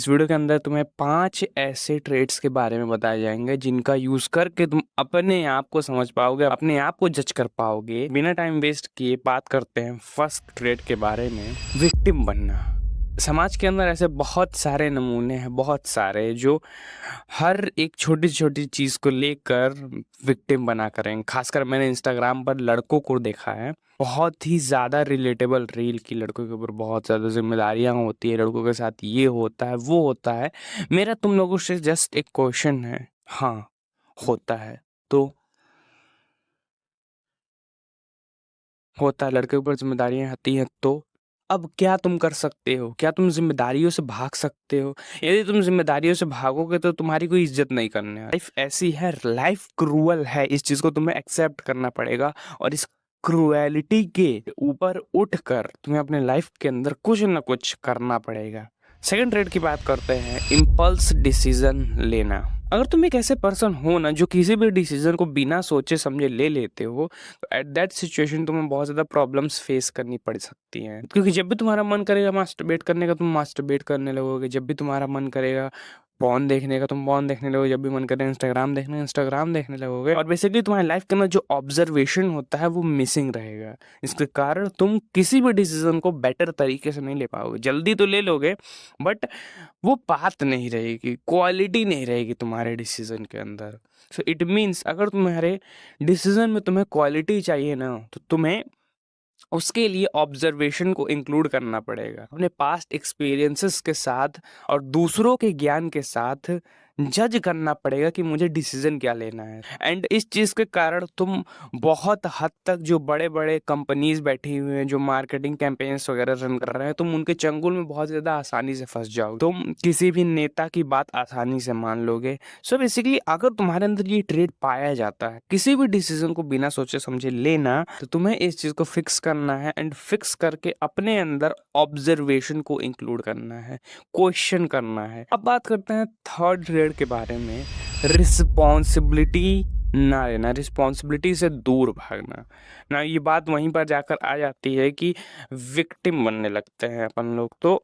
इस वीडियो के अंदर तुम्हें 5 ऐसे ट्रेड्स के बारे में बताए जाएंगे जिनका यूज करके तुम अपने आप को समझ पाओगे, अपने आप को जज कर पाओगे। बिना टाइम वेस्ट किए बात करते हैं फर्स्ट ट्रेड के बारे में, विक्टिम बनना। समाज के अंदर ऐसे बहुत सारे नमूने हैं, बहुत सारे, जो हर एक छोटी छोटी चीज़ को लेकर विक्टिम बना करेंगे। खासकर मैंने इंस्टाग्राम पर लड़कों को देखा है, बहुत ही ज़्यादा रिलेटेबल रील की लड़कों के ऊपर बहुत ज़्यादा जिम्मेदारियां होती है, लड़कों के साथ ये होता है वो होता है। मेरा तुम लोगों से जस्ट एक क्वेश्चन है, हाँ होता है तो होता है, लड़के के ऊपर जिम्मेदारियां आती हैं तो अब क्या तुम कर सकते हो? क्या तुम जिम्मेदारियों से भाग सकते हो? यदि तुम जिम्मेदारियों से भागोगे तो तुम्हारी कोई इज्जत नहीं करने वाला। लाइफ ऐसी है, लाइफ क्रूअल है, इस चीज को तुम्हें एक्सेप्ट करना पड़ेगा और इस क्रूएलिटी के ऊपर उठकर तुम्हें अपने लाइफ के अंदर कुछ ना कुछ करना पड़ेगा। सेकंड ट्रेड की बात करते हैं, इम्पल्स डिसीजन लेना। अगर तुम एक ऐसे पर्सन हो ना जो किसी भी डिसीजन को बिना सोचे समझे ले लेते हो, तो एट दैट सिचुएशन तुम्हें बहुत ज़्यादा प्रॉब्लम्स फेस करनी पड़ सकती हैं। क्योंकि जब भी तुम्हारा मन करेगा मास्टरबेट करने का, तुम मास्टरबेट करने लगोगे। जब भी तुम्हारा मन करेगा पॉर्न देखने का, तुम पॉर्न देखने लगोगे। जब भी मन करे इंस्टाग्राम देखने लगोगे। और बेसिकली तुम्हारी लाइफ के अंदर जो ऑब्जर्वेशन होता है वो मिसिंग रहेगा। इसके कारण तुम किसी भी डिसीजन को बेटर तरीके से नहीं ले पाओगे। जल्दी तो ले लोगे बट वो बात नहीं रहेगी, क्वालिटी नहीं रहेगी तुम्हारे डिसीजन के अंदर। सो इट मीन्स अगर तुम्हारे डिसीजन में तुम्हें क्वालिटी चाहिए ना, तो तुम्हें उसके लिए ऑब्जर्वेशन को इंक्लूड करना पड़ेगा। अपने पास्ट एक्सपीरियंसेस के साथ और दूसरों के ज्ञान के साथ जज करना पड़ेगा कि मुझे डिसीजन क्या लेना है। एंड इस चीज़ के कारण तुम बहुत हद तक जो बड़े बड़े कंपनीज बैठी हुई हैं, जो मार्केटिंग कैंपेन्स वगैरह रन कर रहे हैं, तुम उनके चंगुल में बहुत ज़्यादा आसानी से फंस जाओगे। तुम किसी भी नेता की बात आसानी से मान लोगे। सो बेसिकली अगर तुम्हारे अंदर ये ट्रेड पाया जाता है, किसी भी डिसीजन को बिना सोचे समझे लेना, तो तुम्हें इस चीज़ को फिक्स करना है एंड फिक्स करके अपने अंदर ऑब्जर्वेशन को इंक्लूड करना है, क्वेश्चन करना है। अब बात करते हैं थर्ड ट्रेड के बारे में, रिस्पॉन्सिबिलिटी ना लेना, रिस्पॉन्सिबिलिटी से दूर भागना। ना ये बात वहीं पर जाकर आ जाती है कि विक्टिम बनने लगते हैं अपन लोग। तो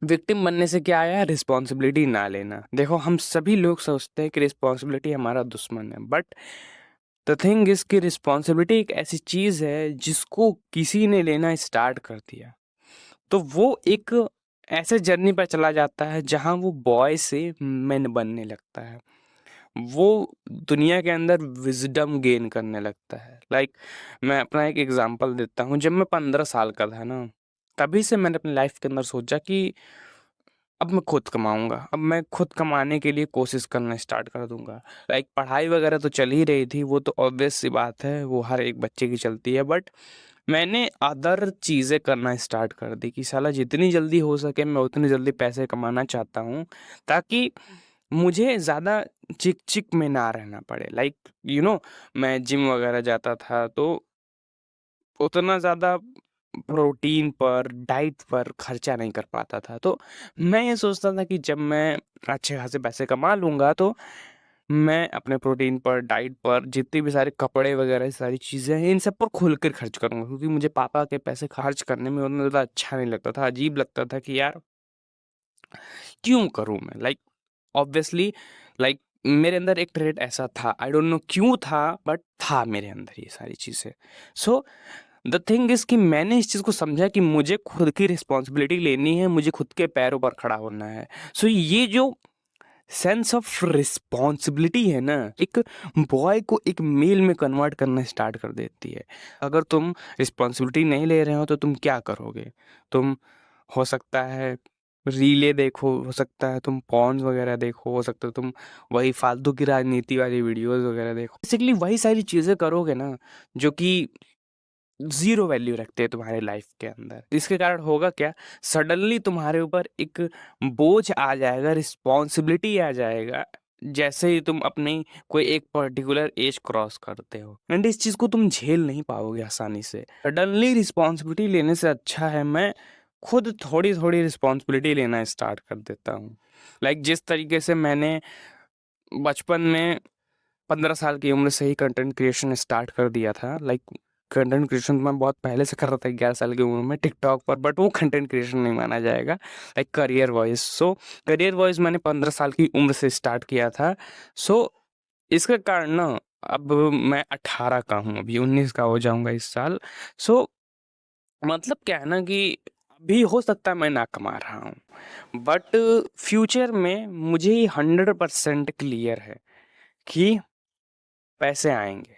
विक्टिम बनने से क्या आया? रिस्पॉन्सिबिलिटी ना लेना। देखो, हम सभी लोग सोचते हैं कि रिस्पॉन्सिबिलिटी हमारा दुश्मन है, बट द थिंग इज कि रिस्पॉन्सिबिलिटी एक ऐसी चीज है जिसको किसी ने लेना स्टार्ट कर दिया तो वो एक ऐसे जर्नी पर चला जाता है जहां वो बॉय से मैन बनने लगता है। वो दुनिया के अंदर विजडम गेन करने लगता है। मैं अपना एक एग्जांपल देता हूँ। जब मैं 15 साल का था ना, तभी से मैंने अपनी लाइफ के अंदर सोचा कि अब मैं खुद कमाऊंगा, अब मैं खुद कमाने के लिए कोशिश करना स्टार्ट कर दूंगा। पढ़ाई वगैरह तो चल ही रही थी, वो तो ऑब्वियस सी बात है, वो हर एक बच्चे की चलती है। बट मैंने अदर चीज़ें करना स्टार्ट कर दी कि साला जितनी जल्दी हो सके मैं उतनी जल्दी पैसे कमाना चाहता हूँ, ताकि मुझे ज़्यादा चिक चिक में ना रहना पड़े। मैं जिम वगैरह जाता था तो उतना ज़्यादा प्रोटीन पर, डाइट पर खर्चा नहीं कर पाता था। तो मैं ये सोचता था कि जब मैं अच्छे खासे पैसे कमा लूँगा तो मैं अपने प्रोटीन पर, डाइट पर, जितनी भी सारे कपड़े वगैरह सारी चीज़ें हैं, इन सब पर खुल कर खर्च करूँगा। क्योंकि मुझे पापा के पैसे खर्च करने में उतना ज़्यादा अच्छा नहीं लगता था, अजीब लगता था कि यार क्यों करूँ मैं? ऑब्वियसली मेरे अंदर एक ट्रेड ऐसा था, आई डोंट नो क्यों था, बट था मेरे अंदर ये सारी चीज़ें। सो द थिंग इज कि मैंने इस चीज़ को समझा कि मुझे खुद की रिस्पॉन्सिबिलिटी लेनी है, मुझे खुद के पैरों पर खड़ा होना है। सो ये जो सेंस ऑफ रिस्पॉन्सिबिलिटी है ना, एक बॉय को एक मेल में कन्वर्ट करना स्टार्ट कर देती है। अगर तुम रिस्पॉन्सिबिलिटी नहीं ले रहे हो तो तुम क्या करोगे? तुम, हो सकता है रीले देखो, हो सकता है तुम पॉन्स वगैरह देखो, हो सकता है तुम वही फालतू की राजनीति वाली वीडियोस वगैरह देखो। बेसिकली वही सारी चीज़ें करोगे ना जो कि ज़ीरो वैल्यू रखते हैं तुम्हारे लाइफ के अंदर। इसके कारण होगा क्या? सडनली तुम्हारे ऊपर एक बोझ आ जाएगा, रिस्पॉन्सिबिलिटी आ जाएगा, जैसे ही तुम अपनी कोई एक पर्टिकुलर एज क्रॉस करते हो। एंड इस चीज़ को तुम झेल नहीं पाओगे आसानी से। सडनली रिस्पॉन्सिबिलिटी लेने से अच्छा है मैं खुद थोड़ी थोड़ी रिस्पॉन्सिबिलिटी लेना स्टार्ट कर देता हूँ। जिस तरीके से मैंने बचपन में 15 साल की उम्र से ही कंटेंट क्रिएशन स्टार्ट कर दिया था, कंटेंट क्रिएशन मैं बहुत पहले से कर रहा था 11 साल की उम्र में टिकटॉक पर, बट वो कंटेंट क्रिएशन नहीं माना जाएगा, लाइक करियर वाइज। सो करियर वाइज मैंने 15 साल की उम्र से स्टार्ट किया था। सो इसके कारण ना अब मैं 18 का हूँ, अभी 19 का हो जाऊंगा इस साल। सो मतलब क्या है ना कि अभी हो सकता है मैं ना कमा रहा हूँ, बट फ्यूचर में मुझे ये 100% क्लियर है कि पैसे आएंगे।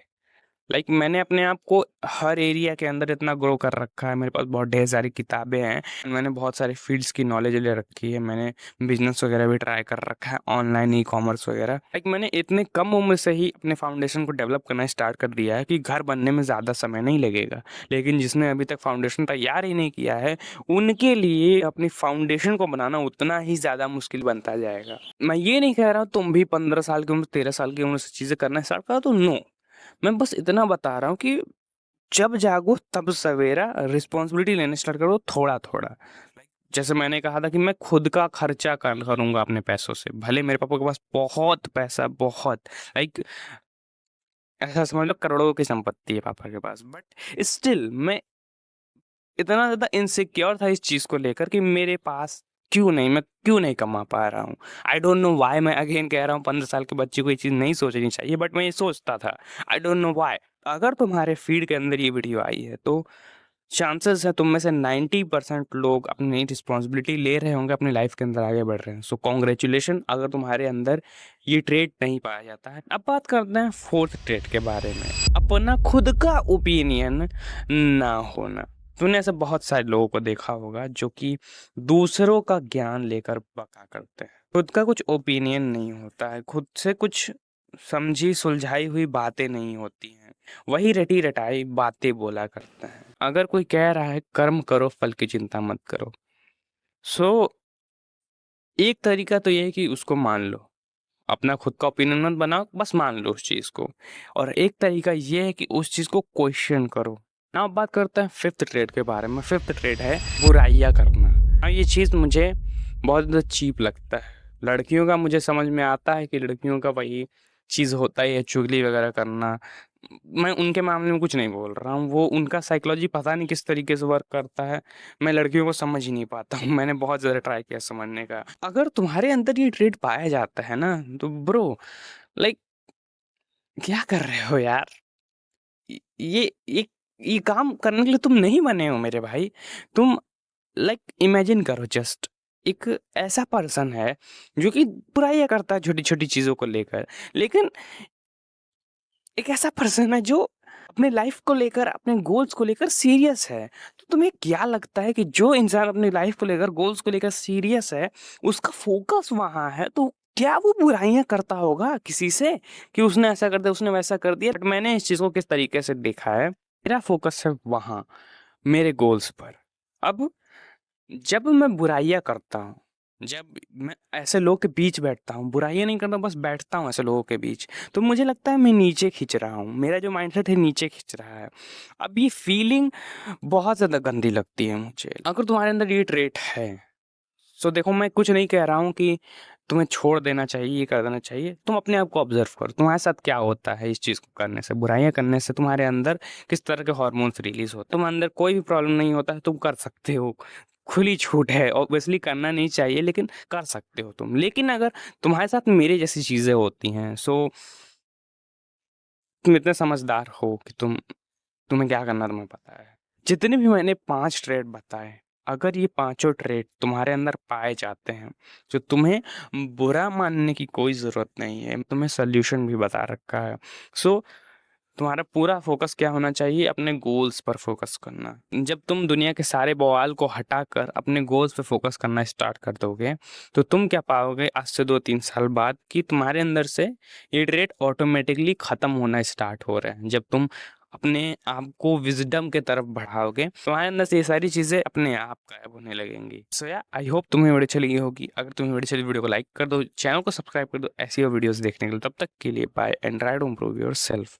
लाइक मैंने अपने आप को हर एरिया के अंदर इतना ग्रो कर रखा है, मेरे पास बहुत ढेर सारी किताबें हैं, मैंने बहुत सारे फील्ड्स की नॉलेज ले रखी है, मैंने बिजनेस वगैरह भी ट्राई कर रखा है, ऑनलाइन ई कॉमर्स वगैरह। लाइक मैंने इतने कम उम्र से ही अपने फाउंडेशन को डेवलप करना स्टार्ट कर दिया है कि घर बनने में ज़्यादा समय नहीं लगेगा। लेकिन जिसने अभी तक फाउंडेशन तैयार ही नहीं किया है, उनके लिए अपनी फाउंडेशन को बनाना उतना ही ज़्यादा मुश्किल बनता जाएगा। मैं ये नहीं कह रहा हूँ तुम भी 15 साल की उम्र 13 साल की उम्र से चीज़ें करना स्टार्ट करो, तो नो, मैं बस इतना बता रहा हूँ कि जब जागो तब सवेरा, रिस्पॉन्सिबिलिटी लेने स्टार्ट करो थोड़ा थोड़ा। जैसे मैंने कहा था कि मैं खुद का खर्चा करूंगा अपने पैसों से, भले मेरे पापा के पास बहुत पैसा, बहुत, लाइक ऐसा समझ लो करोड़ों की संपत्ति है पापा के पास, बट स्टिल मैं इतना ज़्यादा इनसिक्योर था इस चीज़ को लेकर कि मेरे पास मैं क्यों नहीं कमा पा रहा हूँ। आई डोंट नो वाई, मैं अगेन कह रहा हूँ 15 साल के बच्चे को ये चीज़ नहीं सोचनी चाहिए, बट मैं ये सोचता था। I don't know why. अगर तुम्हारे फीड के अंदर ये वीडियो आई है तो चांसेस है तुम में से 90% लोग अपनी रिस्पॉन्सिबिलिटी ले रहे होंगे, अपनी लाइफ के अंदर आगे बढ़ रहे हैं। सो कॉन्ग्रेचुलेशन अगर तुम्हारे अंदर ये ट्रेट नहीं पाया जाता है। अब बात करते हैं फोर्थ ट्रेट के बारे में, अपना खुद का ओपिनियन ना होना। तुमने ऐसे बहुत सारे लोगों को देखा होगा जो कि दूसरों का ज्ञान लेकर बका करते हैं, खुद का कुछ ओपिनियन नहीं होता है, खुद से कुछ समझी सुलझाई हुई बातें नहीं होती हैं, वही रटी रटाई बातें बोला करते हैं। अगर कोई कह रहा है कर्म करो फल की चिंता मत करो, सो एक तरीका तो ये है कि उसको मान लो, अपना खुद का ओपिनियन मत बनाओ, बस मान लो उस चीज को। और एक तरीका ये है कि उस चीज को क्वेश्चन करो। ना अब बात करते हैं फिफ्थ ट्रेड के बारे में। फिफ्थ ट्रेड है बुराइयां करना। ये चीज मुझे बहुत ज़्यादा चीप लगता है। लड़कियों का मुझे समझ में आता है कि लड़कियों का वही चीज़ होता ही है, चुगली वगैरह करना। मैं उनके मामले में कुछ नहीं बोल रहा हूँ, वो उनका साइकोलॉजी पता नहीं किस तरीके से वर्क करता है, मैं लड़कियों को समझ ही नहीं पाता हूँ। मैंने बहुत ज़्यादा ट्राई किया समझने का। अगर तुम्हारे अंदर ये ट्रेड पाया जाता है ना, तो ब्रो लाइक क्या कर रहे हो यार? ये ये काम करने के लिए तुम नहीं बने हो मेरे भाई। तुम लाइक इमेजिन करो, जस्ट एक ऐसा पर्सन है जो कि बुराइयां करता है छोटी छोटी चीजों को लेकर, लेकिन एक ऐसा पर्सन है जो अपने लाइफ को लेकर, अपने गोल्स को लेकर सीरियस है। तो तुम्हें क्या लगता है कि जो इंसान अपनी लाइफ को लेकर, गोल्स को लेकर सीरियस है, उसका फोकस वहां है, तो क्या वो बुराइयां करता होगा किसी से कि उसने ऐसा कर दिया, उसने वैसा कर दिया? बट मैंने इस चीज को किस तरीके से देखा है, मेरा फोकस है वहां, मेरे गोल्स पर। अब जब मैं बुराइयां करता हूँ, जब मैं ऐसे लोगों के बीच बैठता हूँ, बुराइयां नहीं करता, बस बैठता हूँ ऐसे लोगों के बीच, तो मुझे लगता है मैं नीचे खींच रहा हूँ, मेरा जो माइंडसेट है नीचे खींच रहा है। अब ये फीलिंग बहुत ज़्यादा गंदी लगती है मुझे। अगर तुम्हारे अंदर ये ट्रेट है, सो देखो मैं कुछ नहीं कह रहा हूँ कि तुम्हें छोड़ देना चाहिए, ये कर देना चाहिए। तुम अपने आप को ऑब्जर्व करो, तुम्हारे साथ क्या होता है इस चीज़ को करने से, बुराइयां करने से तुम्हारे अंदर किस तरह के हार्मोन्स रिलीज होते हैं। तुम अंदर कोई भी प्रॉब्लम नहीं होता है, तुम कर सकते हो, खुली छूट है। ऑब्वियसली करना नहीं चाहिए, लेकिन कर सकते हो तुम। लेकिन अगर तुम्हारे साथ मेरे जैसी चीज़ें होती हैं, सो तुम इतने समझदार हो कि तुम्हें क्या करना तुम्हें पता है। जितने भी मैंने 5 ट्रेड बताए, अगर ये पांचों ट्रेड तुम्हारे अंदर पाए जाते हैं, तो तुम्हें बुरा मानने की कोई ज़रूरत नहीं है। तुम्हें सोल्यूशन भी बता रखा है। सो तुम्हारा पूरा फोकस क्या होना चाहिए? अपने गोल्स पर फोकस करना। जब तुम दुनिया के सारे बवाल को हटाकर अपने गोल्स पे फोकस करना स्टार्ट कर दोगे, तो तुम क्या पाओगे आज से 2-3 साल बाद कि तुम्हारे अंदर से ये ट्रेट ऑटोमेटिकली खत्म होना स्टार्ट हो रहे हैं। जब तुम अपने आप को विजडम के तरफ बढ़ाओगे, तुम्हारे अंदर से ये सारी चीजें अपने आप गायब होने लगेंगी। सो या आई होप तुम्हें वीडियो अच्छी लगी होगी। अगर तुम्हें वीडियो चली, वीडियो को लाइक कर दो, चैनल को सब्सक्राइब कर दो ऐसी और वीडियोस देखने के लिए। तब तक के लिए bye and try to improve your self.